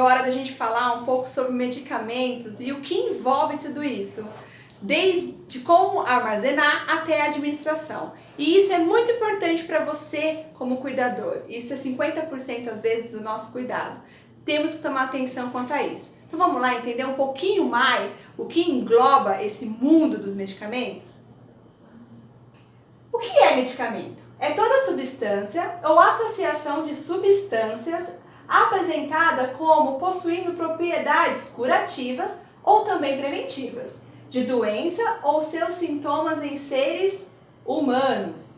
chegou a hora da gente falar um pouco sobre medicamentos e o que envolve tudo isso, desde como armazenar até a administração. E isso é muito importante para você como cuidador. Isso é 50% às vezes do nosso cuidado. Temos que tomar atenção quanto a isso. Então vamos lá entender um pouquinho mais o que engloba esse mundo dos medicamentos? O que é medicamento? É toda substância ou associação de substâncias apresentada como possuindo propriedades curativas ou também preventivas de doença ou seus sintomas em seres humanos.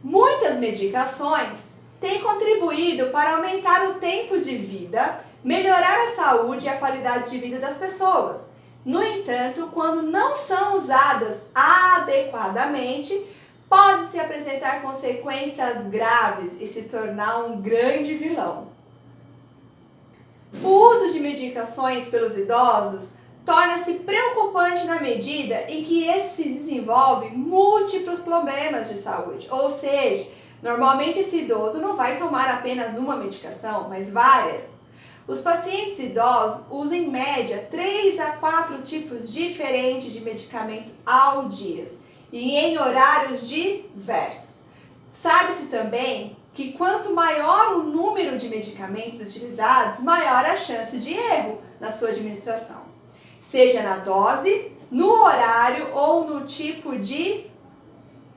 Muitas medicações têm contribuído para aumentar o tempo de vida, melhorar a saúde e a qualidade de vida das pessoas. No entanto, quando não são usadas adequadamente, pode-se apresentar consequências graves e se tornar um grande vilão. O uso de medicações pelos idosos torna-se preocupante na medida em que esse se desenvolve múltiplos problemas de saúde. Ou seja, normalmente esse idoso não vai tomar apenas uma medicação, mas várias. Os pacientes idosos usam em média 3 a 4 tipos diferentes de medicamentos ao dia e em horários diversos. Sabe-se também que quanto maior o número de medicamentos utilizados, maior a chance de erro na sua administração, seja na dose, no horário ou no tipo de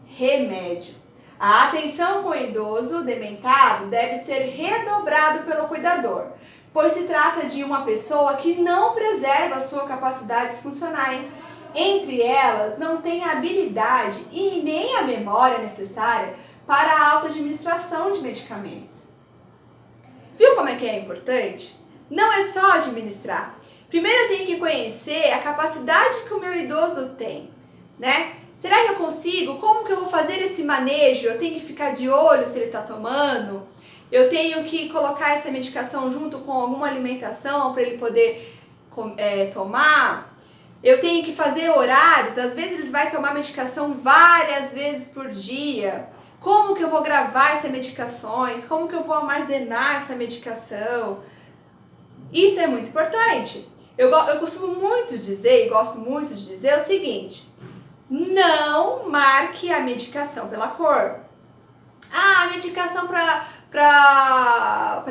remédio. A atenção com o idoso dementado deve ser redobrado pelo cuidador, pois se trata de uma pessoa que não preserva suas capacidades funcionais. Entre elas, não tem a habilidade e nem a memória necessária para a alta administração de medicamentos. Viu como é que é importante? Não é só administrar. Primeiro eu tenho que conhecer a capacidade que o meu idoso tem, né? Será que eu consigo? Como que eu vou fazer esse manejo? Eu tenho que ficar de olho se ele está tomando? Eu tenho que colocar essa medicação junto com alguma alimentação para ele poder tomar? Eu tenho que fazer horários, às vezes ele vai tomar medicação várias vezes por dia. Como que eu vou gravar essas medicações? Como que eu vou armazenar essa medicação? Isso é muito importante. Eu costumo muito dizer, e gosto muito de dizer o seguinte: não marque a medicação pela cor. Ah, a medicação para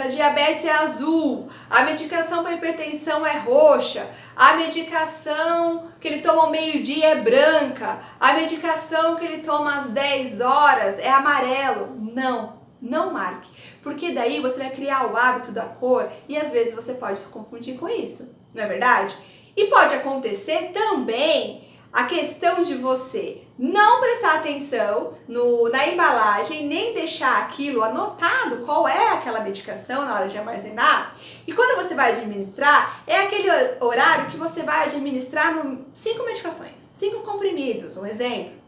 diabetes é azul, a medicação para hipertensão é roxa, a medicação que ele toma ao meio-dia é branca, a medicação que ele toma às 10 horas é amarelo. Não marque, porque daí você vai criar o hábito da cor e às vezes você pode se confundir com isso, não é verdade? E pode acontecer também a questão de você não prestar atenção na embalagem, nem deixar aquilo anotado, qual é aquela medicação na hora de armazenar. E quando você vai administrar, é aquele horário que você vai administrar 5 medicações, 5 comprimidos, um exemplo.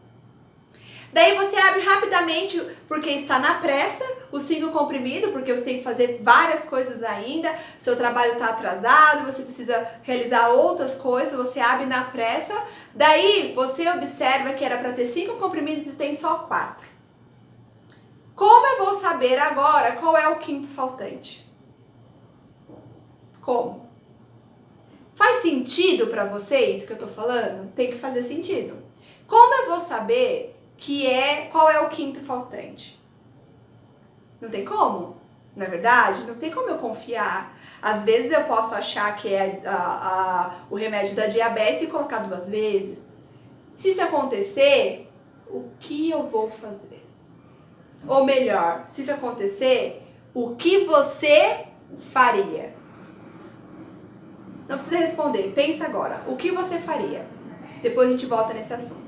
Daí você abre rapidamente, porque está na pressa, os 5 comprimidos, porque você tem que fazer várias coisas ainda, seu trabalho está atrasado, você precisa realizar outras coisas, você abre na pressa, daí você observa que era para ter 5 comprimidos e tem só 4. Como eu vou saber agora qual é o 5º faltante? Como? Faz sentido para você isso que eu estou falando? Tem que fazer sentido. Como eu vou saber qual é o 5º faltante? Não tem como, não é verdade? Não tem como eu confiar. Às vezes eu posso achar que é o remédio da diabetes e colocar 2 vezes. Se isso acontecer, o que eu vou fazer? Ou melhor, se isso acontecer, o que você faria? Não precisa responder, pensa agora. O que você faria? Depois a gente volta nesse assunto.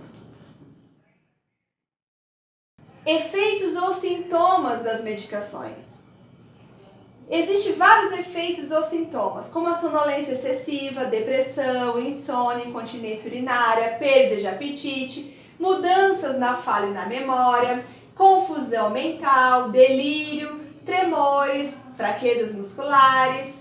Efeitos ou sintomas das medicações. Existem vários efeitos ou sintomas, como a sonolência excessiva, depressão, insônia, incontinência urinária, perda de apetite, mudanças na fala e na memória, confusão mental, delírio, tremores, fraquezas musculares,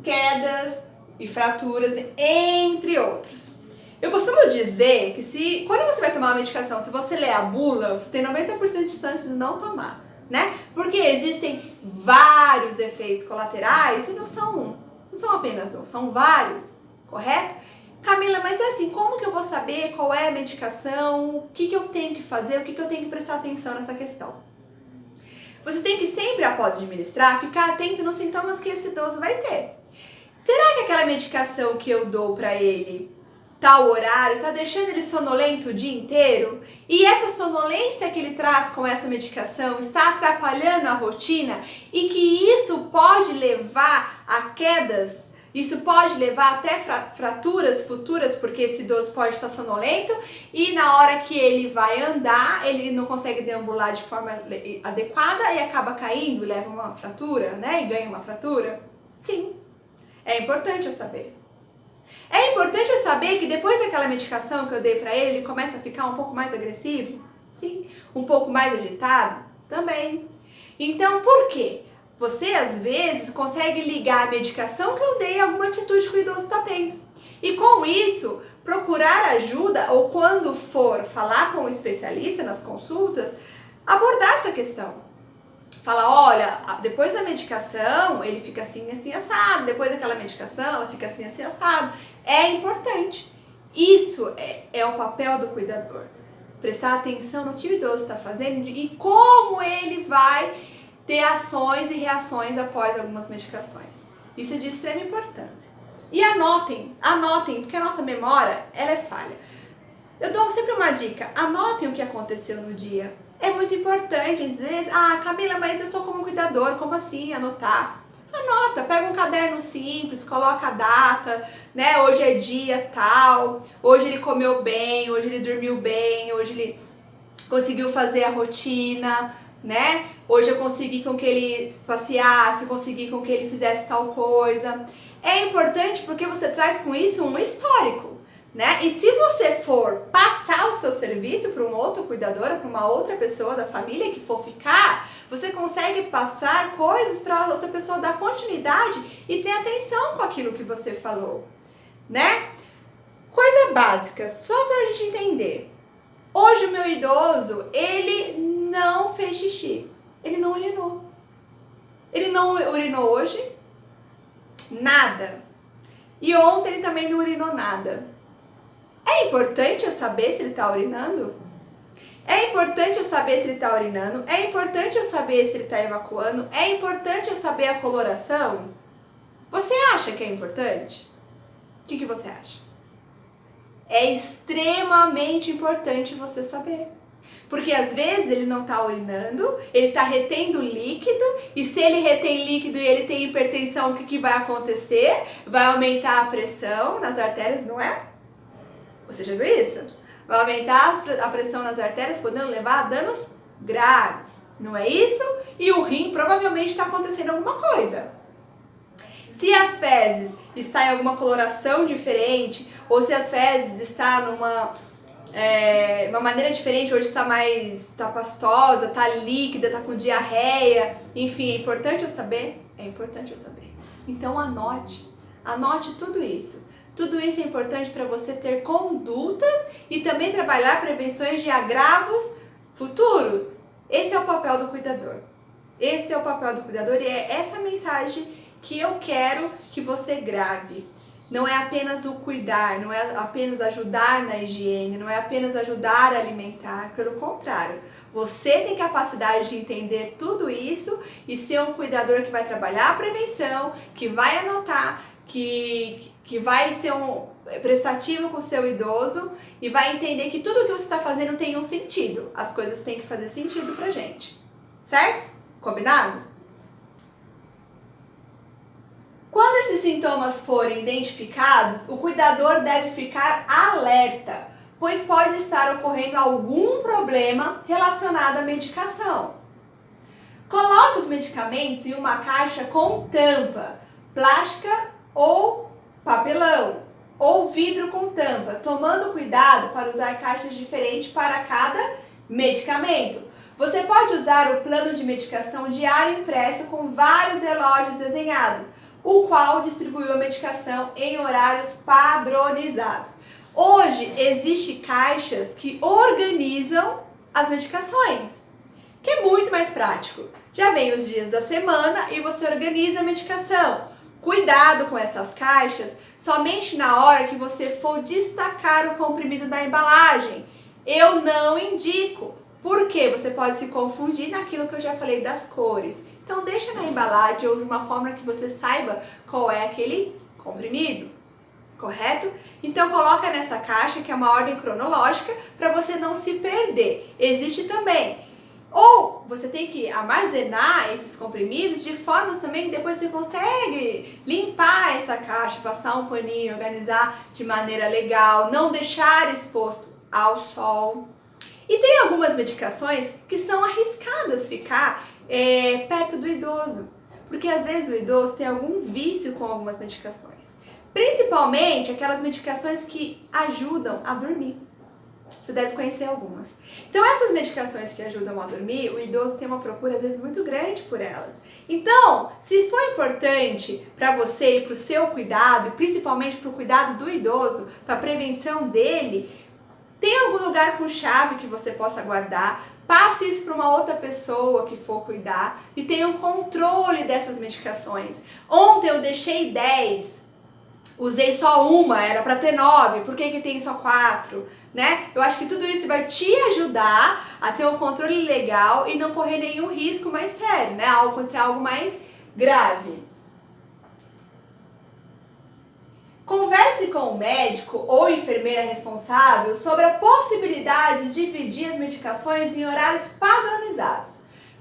quedas e fraturas, entre outros. Eu costumo dizer que quando você vai tomar uma medicação, se você ler a bula, você tem 90% de chance de não tomar, né? Porque existem vários efeitos colaterais e não são Não são apenas um, são vários, correto? Camila, mas é assim, como que eu vou saber qual é a medicação, o que eu tenho que fazer, o que eu tenho que prestar atenção nessa questão? Você tem que sempre, após administrar, ficar atento nos sintomas que esse idoso vai ter. Será que aquela medicação que eu dou para ele, tal horário, tá deixando ele sonolento o dia inteiro? E essa sonolência que ele traz com essa medicação está atrapalhando a rotina e que isso pode levar a quedas? Isso pode levar até fraturas futuras, porque esse idoso pode estar sonolento e na hora que ele vai andar, ele não consegue deambular de forma adequada e acaba caindo e leva uma fratura, né? E ganha uma fratura? Sim, é importante eu saber. É importante eu saber que depois daquela medicação que eu dei para ele, ele começa a ficar um pouco mais agressivo? Sim. Um pouco mais agitado? Também. Então, por quê? Você, às vezes, consegue ligar a medicação que eu dei a alguma atitude que o idoso está tendo. E com isso, procurar ajuda ou quando for falar com o especialista nas consultas, abordar essa questão. Fala, olha, depois da medicação ele fica assim, assim, assado. Depois daquela medicação ela fica assim, assim, assado. É importante. Isso é o papel do cuidador. Prestar atenção no que o idoso está fazendo e como ele vai ter ações e reações após algumas medicações. Isso é de extrema importância. E anotem, porque a nossa memória, ela é falha. Eu dou sempre uma dica, anotem o que aconteceu no dia. É muito importante, às vezes, Camila, mas eu sou como cuidador, como assim anotar? Anota, pega um caderno simples, coloca a data, né? Hoje é dia tal, hoje ele comeu bem, hoje ele dormiu bem, hoje ele conseguiu fazer a rotina, né? Hoje eu consegui com que ele passeasse, consegui com que ele fizesse tal coisa. É importante porque você traz com isso um histórico, né? E se você for passar o seu serviço para um outro cuidador, para uma outra pessoa da família que for ficar, você consegue passar coisas para a outra pessoa dar continuidade e ter atenção com aquilo que você falou, né? Coisa básica, só para a gente entender. Hoje o meu idoso, ele não fez xixi, ele não urinou. Ele não urinou hoje, nada. E ontem ele também não urinou nada. É importante eu saber se ele está urinando? É importante eu saber se ele está urinando? É importante eu saber se ele está evacuando? É importante eu saber a coloração? Você acha que é importante? O que você acha? É extremamente importante você saber. Porque às vezes ele não está urinando, ele está retendo líquido, e se ele retém líquido e ele tem hipertensão, o que vai acontecer? Vai aumentar a pressão nas artérias, não é? Você já viu isso? Vai aumentar a pressão nas artérias, podendo levar a danos graves, não é isso? E o rim provavelmente está acontecendo alguma coisa. Se as fezes estão em alguma coloração diferente, ou se as fezes estão numa uma maneira diferente, hoje está pastosa, está líquida, está com diarreia, enfim, é importante eu saber? É importante eu saber. Então anote tudo isso. Tudo isso é importante para você ter condutas e também trabalhar prevenções de agravos futuros. Esse é o papel do cuidador. Esse é o papel do cuidador e é essa mensagem que eu quero que você grave. Não é apenas o cuidar, não é apenas ajudar na higiene, não é apenas ajudar a alimentar, pelo contrário. Você tem capacidade de entender tudo isso e ser um cuidador que vai trabalhar a prevenção, que vai anotar, que vai ser prestativo com o seu idoso e vai entender que tudo que você está fazendo tem um sentido. As coisas têm que fazer sentido pra gente, certo? Combinado? Quando esses sintomas forem identificados, o cuidador deve ficar alerta, pois pode estar ocorrendo algum problema relacionado à medicação. Coloque os medicamentos em uma caixa com tampa, plástica ou papelão, ou vidro com tampa, tomando cuidado para usar caixas diferentes para cada medicamento. Você pode usar o plano de medicação diário impresso com vários relógios desenhados, o qual distribuiu a medicação em horários padronizados. Hoje, existem caixas que organizam as medicações, que é muito mais prático. Já vem os dias da semana e você organiza a medicação. Cuidado com essas caixas somente na hora que você for destacar o comprimido da embalagem. Eu não indico, porque você pode se confundir naquilo que eu já falei das cores. Então deixa na embalagem ou de uma forma que você saiba qual é aquele comprimido, correto? Então coloca nessa caixa, que é uma ordem cronológica, para você não se perder. Existe também. Ou você tem que armazenar esses comprimidos de forma também que depois você consegue limpar essa caixa, passar um paninho, organizar de maneira legal, não deixar exposto ao sol. E tem algumas medicações que são arriscadas ficar perto do idoso, porque às vezes o idoso tem algum vício com algumas medicações, principalmente aquelas medicações que ajudam a dormir. Você deve conhecer algumas. Então essas medicações que ajudam a dormir, o idoso tem uma procura às vezes muito grande por elas. Então, se for importante para você e para o seu cuidado, e principalmente para o cuidado do idoso, para a prevenção dele, tem algum lugar com chave que você possa guardar, passe isso para uma outra pessoa que for cuidar e tenha um controle dessas medicações. Ontem eu deixei 10, usei só uma, era para ter 9, por que tem só 4? Né? Eu acho que tudo isso vai te ajudar a ter um controle legal e não correr nenhum risco mais sério, né? Acontecer algo mais grave. Converse com o médico ou enfermeira responsável sobre a possibilidade de dividir as medicações em horários padronizados,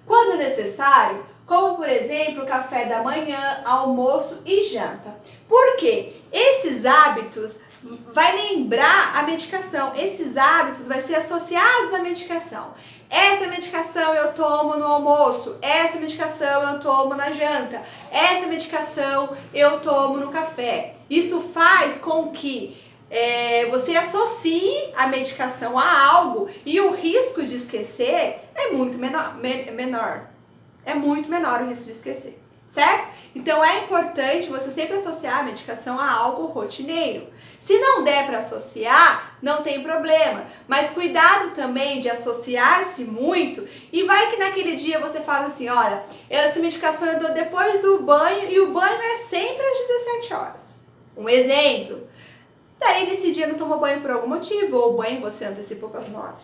quando necessário, como por exemplo café da manhã, almoço e janta. Por quê? Esses hábitos vai lembrar a medicação, esses hábitos vai ser associados à medicação. Essa medicação eu tomo no almoço, essa medicação eu tomo na janta, essa medicação eu tomo no café. Isso faz com que você associe a medicação a algo e o risco de esquecer é muito menor. É muito menor o risco de esquecer, certo? Então é importante você sempre associar a medicação a algo rotineiro. Se não der para associar, não tem problema, mas cuidado também de associar-se muito e vai que naquele dia você fala assim, olha, essa medicação eu dou depois do banho e o banho é sempre às 17 horas. Um exemplo. Daí nesse dia não tomou banho por algum motivo, ou o banho você antecipou para as 9.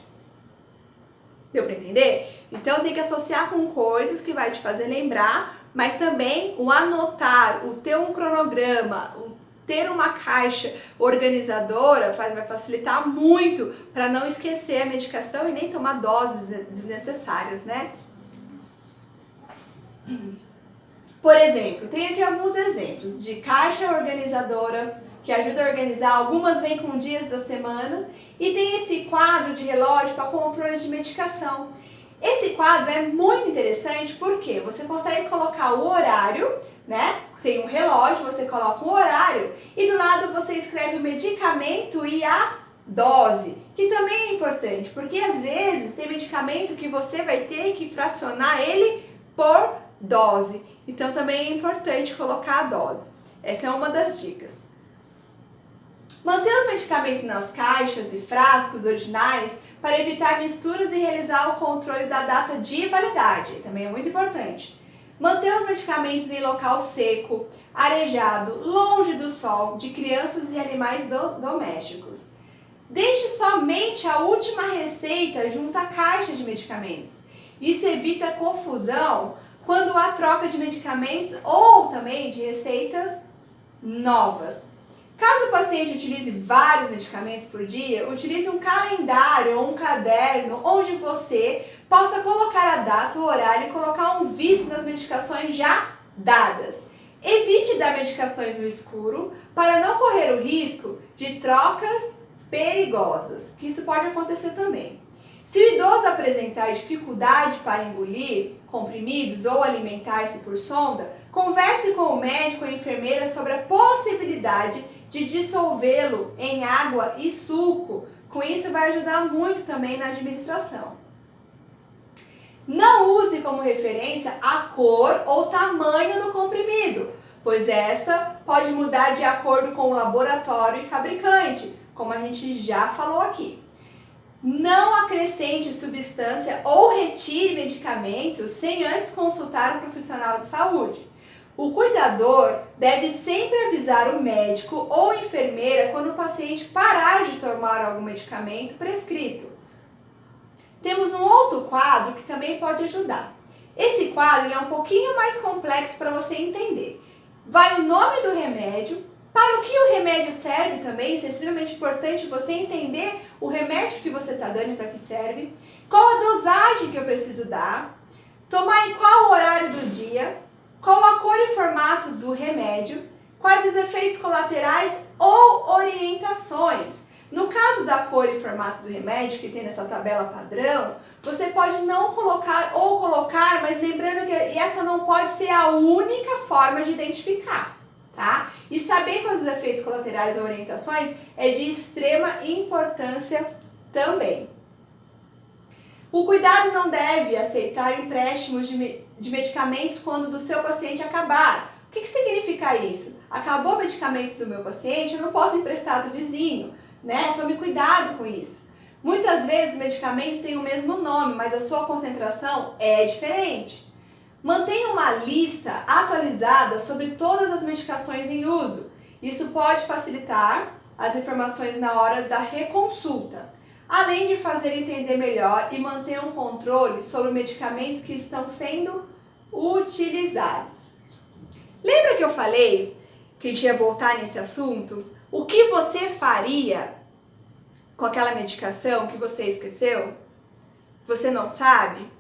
Deu para entender? Então tem que associar com coisas que vai te fazer lembrar, mas também o anotar, o ter um cronograma, o ter uma caixa organizadora vai facilitar muito para não esquecer a medicação e nem tomar doses desnecessárias, né? Por exemplo, tem aqui alguns exemplos de caixa organizadora que ajuda a organizar, algumas vêm com dias da semana e tem esse quadro de relógio para controle de medicação. Esse quadro é muito interessante porque você consegue colocar o horário, né? Tem um relógio, você coloca o horário e do lado você escreve o medicamento e a dose, que também é importante, porque às vezes tem medicamento que você vai ter que fracionar ele por dose. Então também é importante colocar a dose. Essa é uma das dicas. Manter os medicamentos nas caixas e frascos originais para evitar misturas e realizar o controle da data de validade, também é muito importante. Manter os medicamentos em local seco, arejado, longe do sol, de crianças e animais domésticos. Deixe somente a última receita junto à caixa de medicamentos. Isso evita confusão quando há troca de medicamentos ou também de receitas novas. Caso o paciente utilize vários medicamentos por dia, utilize um calendário ou um caderno onde você possa colocar a data, o horário e colocar um vício nas medicações já dadas. Evite dar medicações no escuro para não correr o risco de trocas perigosas, que isso pode acontecer também. Se o idoso apresentar dificuldade para engolir comprimidos ou alimentar-se por sonda, converse com o médico ou a enfermeira sobre a possibilidade de dissolvê-lo em água e suco. Com isso vai ajudar muito também na administração. Não use como referência a cor ou tamanho do comprimido, pois esta pode mudar de acordo com o laboratório e fabricante, como a gente já falou aqui. Não acrescente substância ou retire medicamentos sem antes consultar um profissional de saúde. O cuidador deve sempre avisar o médico ou enfermeira quando o paciente parar de tomar algum medicamento prescrito. Temos um outro quadro que também pode ajudar. Esse quadro é um pouquinho mais complexo para você entender. Vai o nome do remédio, para o que o remédio serve também, isso é extremamente importante você entender o remédio que você está dando e para que serve, qual a dosagem que eu preciso dar, tomar em qual horário do dia, qual a cor e formato do remédio, quais os efeitos colaterais ou orientações. No caso da cor e formato do remédio, que tem nessa tabela padrão, você pode não colocar ou colocar, mas lembrando que essa não pode ser a única forma de identificar, tá? E saber quais os efeitos colaterais ou orientações é de extrema importância também. O cuidado não deve aceitar empréstimos de medicamentos quando do seu paciente acabar. O que significa isso? Acabou o medicamento do meu paciente, eu não posso emprestar do vizinho, né? Tome cuidado com isso. Muitas vezes o medicamento tem o mesmo nome, mas a sua concentração é diferente. Mantenha uma lista atualizada sobre todas as medicações em uso. Isso pode facilitar as informações na hora da reconsulta, além de fazer entender melhor e manter um controle sobre os medicamentos que estão sendo utilizados. Lembra que eu falei que a gente ia voltar nesse assunto? O que você faria com aquela medicação que você esqueceu? Você não sabe?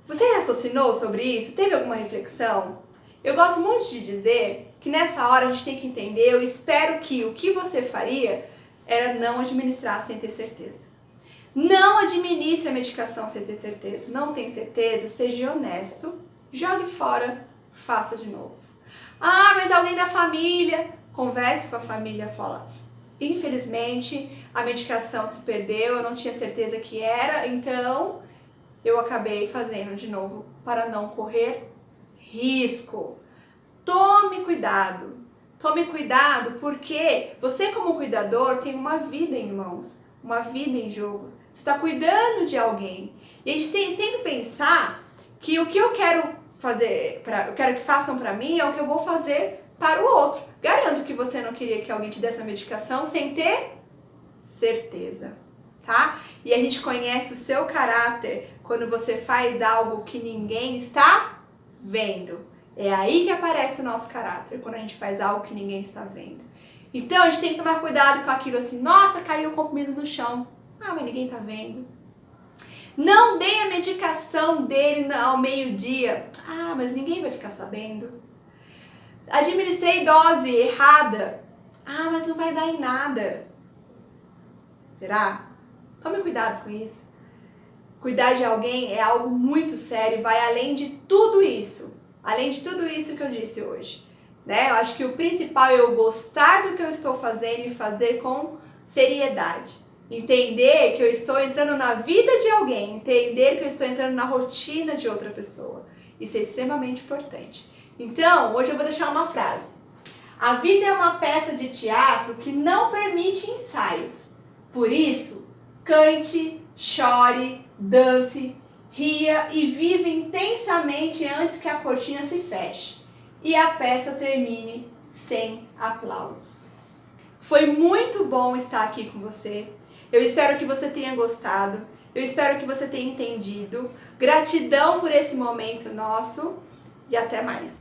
Você raciocinou sobre isso? Teve alguma reflexão? Eu gosto muito de dizer que nessa hora a gente tem que entender, eu espero que o que você faria era não administrar sem ter certeza. Não administre a medicação sem ter certeza. Não tem certeza? Seja honesto, jogue fora, faça de novo. Ah, mas alguém da família, converse com a família, fala, infelizmente a medicação se perdeu, eu não tinha certeza que era, então eu acabei fazendo de novo para não correr risco. Tome cuidado porque você como cuidador tem uma vida em mãos, uma vida em jogo. Você está cuidando de alguém. E a gente tem que sempre pensar que o que eu quero fazer, eu quero que façam para mim é o que eu vou fazer para o outro. Garanto que você não queria que alguém te desse a medicação sem ter certeza, tá? E a gente conhece o seu caráter quando você faz algo que ninguém está vendo. É aí que aparece o nosso caráter, quando a gente faz algo que ninguém está vendo. Então a gente tem que tomar cuidado com aquilo assim, nossa, caiu o comprimido no chão. Ah, mas ninguém está vendo. Não dê a medicação dele ao meio-dia. Ah, mas ninguém vai ficar sabendo. Administrei dose errada. Ah, mas não vai dar em nada. Será? Tome cuidado com isso. Cuidar de alguém é algo muito sério, vai além de tudo isso. Além de tudo isso que eu disse hoje. Né? Eu acho que o principal é eu gostar do que eu estou fazendo e fazer com seriedade. Entender que eu estou entrando na vida de alguém, entender que eu estou entrando na rotina de outra pessoa. Isso é extremamente importante. Então, hoje eu vou deixar uma frase. A vida é uma peça de teatro que não permite ensaios. Por isso, cante, chore, dance, ria e viva intensamente antes que a cortina se feche e a peça termine sem aplauso. Foi muito bom estar aqui com você. Eu espero que você tenha gostado. Eu espero que você tenha entendido. Gratidão por esse momento nosso e até mais.